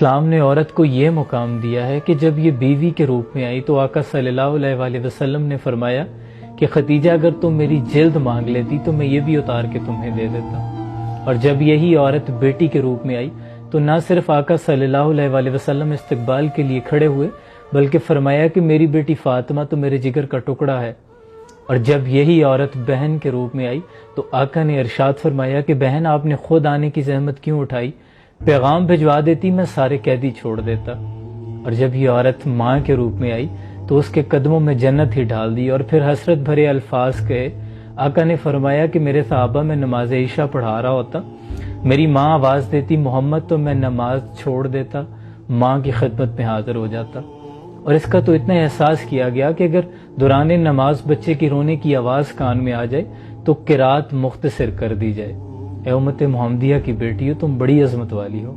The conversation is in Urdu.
اسلام نے عورت کو یہ مقام دیا ہے کہ جب یہ بیوی کے روپ میں آئی تو آقا صلی اللہ علیہ وآلہ وسلم نے فرمایا کہ خدیجہ اگر تم میری جلد مانگ لیتی تو میں یہ بھی اتار کے تمہیں دے دیتا. اور جب یہی عورت بیٹی کے روپ میں آئی تو نہ صرف آقا صلی اللہ علیہ وآلہ وسلم استقبال کے لیے کھڑے ہوئے بلکہ فرمایا کہ میری بیٹی فاطمہ تو میرے جگر کا ٹکڑا ہے. اور جب یہی عورت بہن کے روپ میں آئی تو آقا نے ارشاد فرمایا کہ بہن آپ نے خود آنے کی زحمت کیوں اٹھائی، پیغام بھجوا دیتی میں سارے قیدی چھوڑ دیتا. اور جب یہ عورت ماں کے روپ میں آئی تو اس کے قدموں میں جنت ہی ڈال دی اور پھر حسرت بھرے الفاظ کہے. آقا نے فرمایا کہ میرے صحابہ میں نماز عشاء پڑھا رہا ہوتا، میری ماں آواز دیتی محمد تو میں نماز چھوڑ دیتا، ماں کی خدمت میں حاضر ہو جاتا. اور اس کا تو اتنا احساس کیا گیا کہ اگر دوران نماز بچے کی رونے کی آواز کان میں آ جائے تو قرات مختصر کر دی جائے. اے امت محمدیہ کی بیٹیوں، تم بڑی عظمت والی ہو.